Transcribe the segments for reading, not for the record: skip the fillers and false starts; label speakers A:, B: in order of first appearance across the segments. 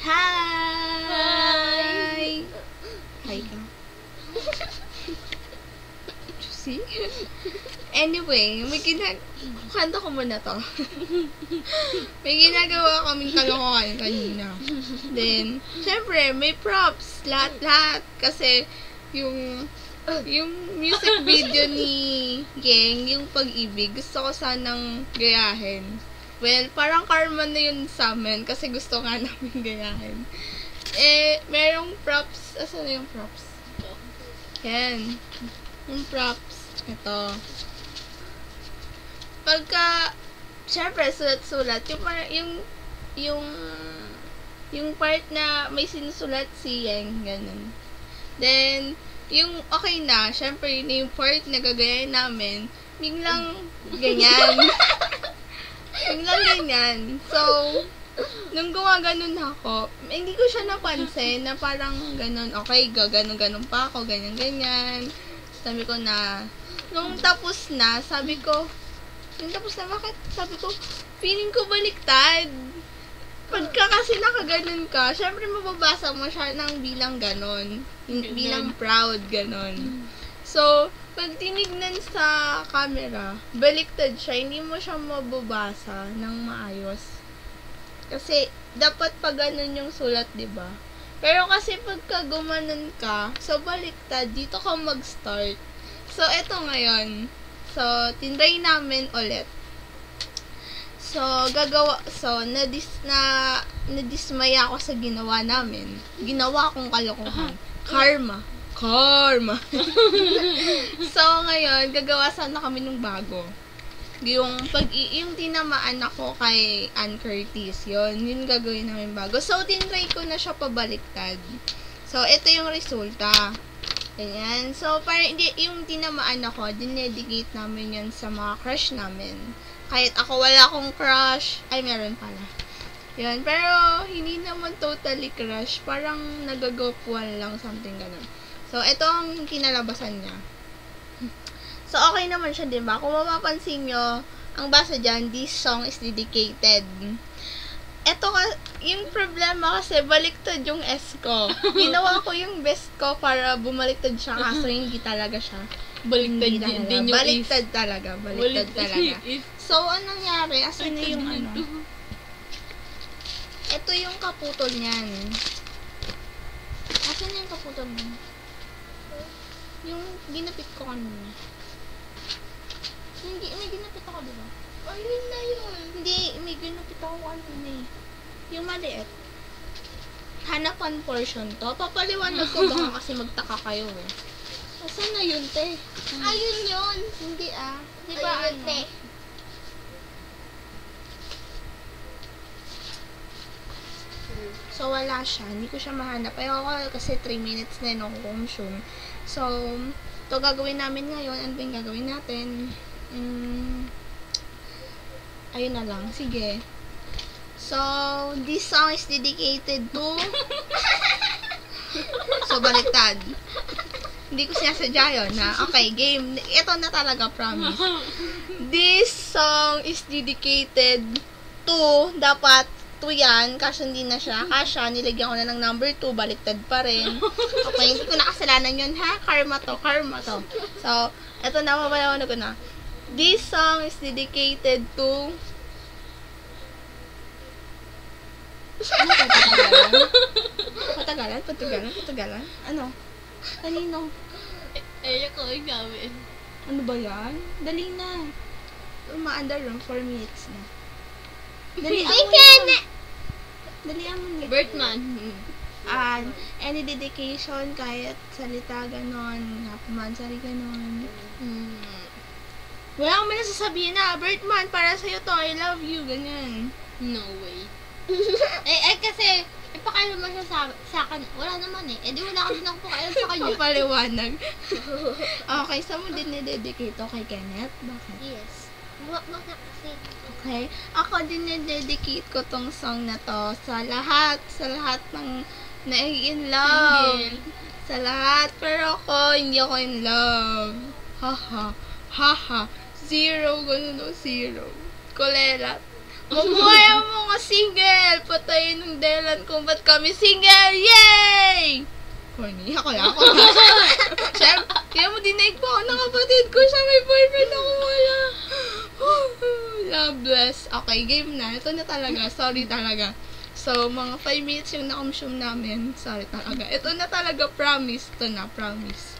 A: Hi! Hi ka. See? Anyway, kanta ko muna to. May ginagawa kaming kalokohan kanina. Then, syempre, may props. Lahat-lahat. Kasi, yung music video ni Geng, yung Pag-ibig, gusto ko sanang gayahin. Well, parang karma na yun sa amin kasi gusto nga namin gayahin. Merong props. Asan na yung props? Yan. Yung props. Ito. Pagka, syempre, sulat-sulat. Yung part na may sinusulat si Yeng, ganun. Then, yung okay na, syempre, yun yung part na gagayahin namin, biglang ganyan. Biglang ganyan. So, nung gumaganon ako, hindi ko siya napansin na parang ganun, okay, gaganon-ganon pa ako, ganyan-ganyan. Sabi ko na, nung tapos na, bakit? Sabi ko, feeling ko baliktad. Pagka kasi nakaganon ka, syempre mababasa mo siya ng bilang ganon. Bilang proud, ganon. So, pag tinignan sa camera, baliktad siya, hindi mo siya mababasa ng maayos. Kasi, dapat pag ganon yung sulat, diba? Pero kasi pagka gumanon ka, so baliktad, dito ka mag-start. So, eto ngayon. So, tinry namin ulit. So, nadismaya ako sa ginawa namin. Ginawa kong kalokohan. Karma. So, ngayon, gagawa sana kami ng bago. Yung tinamaan ako kay Ann Curtis, yun gagawin namin bago. So, tinry ko na siya pabaliktad. So, ito yung resulta. Ganyan. So, parang yung tinamaan ako, dinedicate namin yun sa mga crush namin. Kahit ako wala akong crush, ay meron pala. Yun. Pero, hindi naman totally crush. Parang nagagopwan lang, something ganun. So, ito ang kinalabasan niya. So, okay naman siya, diba? Kung mapapansin nyo, ang basa dyan, this song is dedicated. Ito, yung problema kasi, baliktad yung S ko. Ginawa ko yung best ko para bumaliktad siya, kaso hindi talaga siya.
B: Baliktad din yung
A: baliktad talaga. So, anong nangyari? Asan na yung ano? Ito yung kaputol niyan. Asan na yung kaputol niyan? Yung ginapit ko kanina. Hindi, may ginapit ako, diba? Ayun na yun. Hindi, may ginapit ako kanina eh. Yung maliit. Hanapan portion to. Papaliwanag ko baka kasi magtaka kayo eh. Asan na yun, te? Ayun yun. Hindi ah. Di ba ano? Te. So, wala siya. Hindi ko siya mahanap. Ayoko kasi 3 minutes na yung consume. So, ito gagawin namin ngayon. Ano ba yung gagawin natin? Ayun na lang. Sige. So, this song is dedicated to... So, baliktad. Hindi ko sinasadya yun, ha? Okay, game. Ito na talaga, promise. This song is dedicated to... Dapat 2 yan. Kasi hindi na siya. Kasha, nilagyan ko na ng number 2. Baliktad pa rin. Okay, hindi ko nakasalanan yun, ha? Karma to. So, ito na, mabayawan ko na. This song is dedicated to... Ano Patagalan? Ano? Kanino?
B: Ko ay gawin.
A: Ano ba yan? Dali na. Umaandar lang, 4 minutes na. Dali mo na.
B: Bertman.
A: Any dedication, kahit salita ganon, hapumansari ganon. Wala akong sasabihin na, Bertman, para sa'yo to, I love you, ganyan.
B: No way. Kasi, ipakailan mo siya sa akin. Wala naman eh. Di wala ka din ako pakailan sa kanya.
A: Paliwanag. Okay, saan mo din nidedicate to kay Kenneth? Bakit?
B: Yes. Bakit kasi?
A: Okay. Ako din nidedicate ko tong song na to sa lahat ng na-in love. Sa lahat. Pero ako, hindi ako in love. Haha. Zero. Ganun o, zero. Kulelat. Mabuhay ang mga single! Patayin ng dela dahilan kung ba't kami single. Yay! Corny. Ako. Siyempre, kaya mo dinaig po ako ng kapatid ko. Siya may boyfriend ako. Wala. Loveless. Okay, game na. Ito na talaga. Sorry talaga. So, mga 5 minutes yung na-consume namin. Sorry talaga. Ito na talaga. Promise. Ito na. Promise.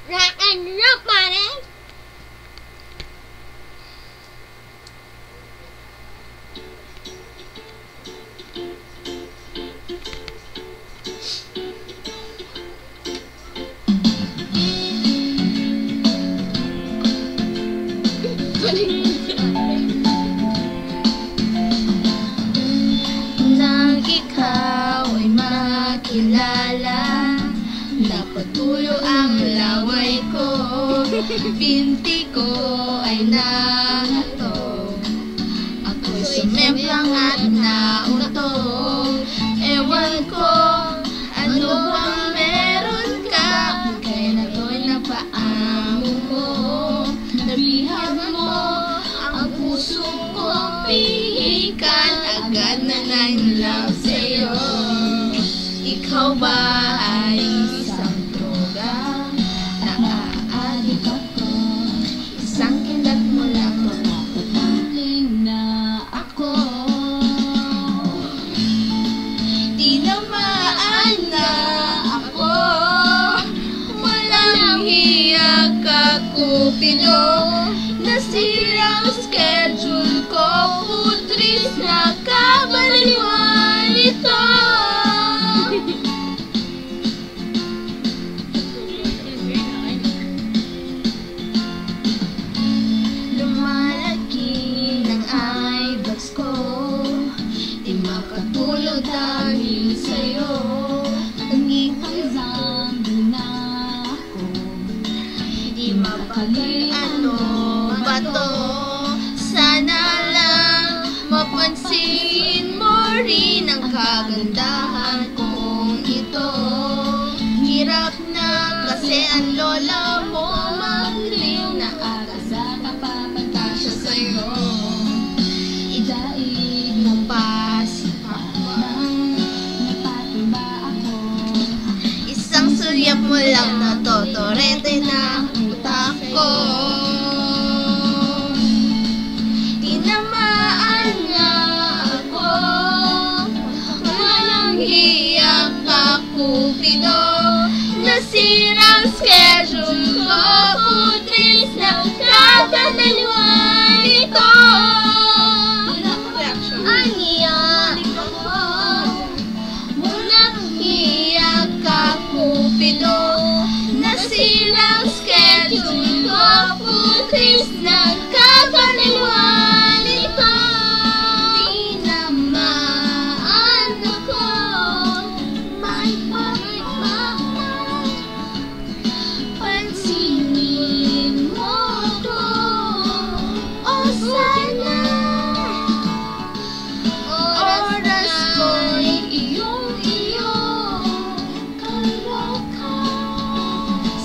B: Rock and roll, pare!
A: Nang ikaw ay makilala, napatuyo ang laway ko, binti ko ay nahato, ako'y sumemplang at nautong. Ewan ko, ano bang meron ka, kaya nagoy na paamo mo, nabihag mo ang puso ko, pihikan, agad na na-in-love sa'yo. Ikaw ba ay isang droga? Naaadik ako, isang kilat mo lang, mapapatuling na ako. Tinamaan na ako, walang hiya ka, Cupido. Nasirang schedule ko, putris na kabaliwan ito. Lumalaki ng eyebags ko, di makatulog dahil sa'yo. Nangihang zombie na ako, di mapagay ano ba to? Sana lang mapansin mo rin ang kagandahan kong ito. Hirap na kasi ang lola mo magaling na akasa kapapagka siya sa'yo. Idaig mo pa si Papa, napatumba ako. Isang sulyap mo lang na totorete na utak ko. Tinamaan nga ako, walang hiya ka, Cupido. Nasirang schedule ko, putris na kakadaliwan ito. Aniya ako, walang hiya ka, Cupido. Nasirang schedule ko, putris na kakadaliwan ito. Tinamaan ako, may pagmamahal. Pansinin mo ko, o sana oras ko'y iyong-iyo. Kaloka,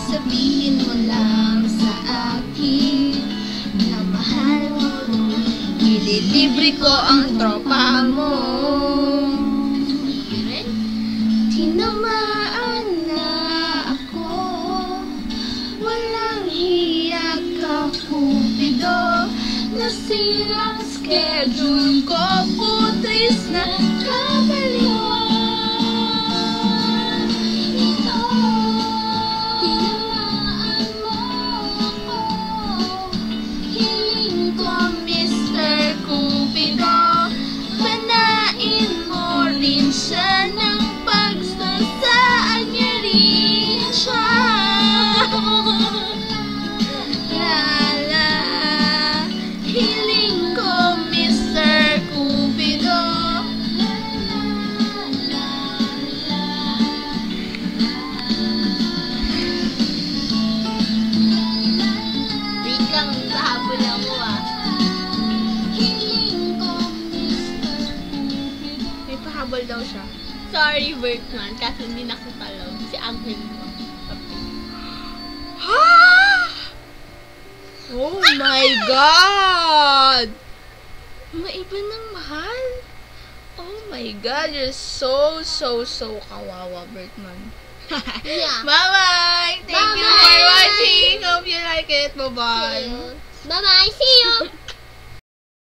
A: sabihin mo lang sa akin na mahal mo ko, ililibre ko ang tropa mo. Tinamaan na ako, walang hiya ka, Cupido. Nasirang schedule ko, putris na kabaliwan ito. Tinamaan mo ako, hiling ko, Mr. Cupido. Panain mo rin siya ng pagsasaan niya rin siya. Lala, hiling ko, Mr. Cupido. Wait lang, nahabol ako Hiling ko, Mr. Cupido. May pahabol daw siya.
B: Sorry, Bertman, kasi hindi nakatalaw. Si Uncle mo.
A: Ha? Oh my God! Maiba ng mahal? Oh my God, you're so kawawa, Bertman.
B: Yeah.
A: Bye-bye! Thank you for watching! Hope you like it. Bye-bye!
B: Bye-bye. See you.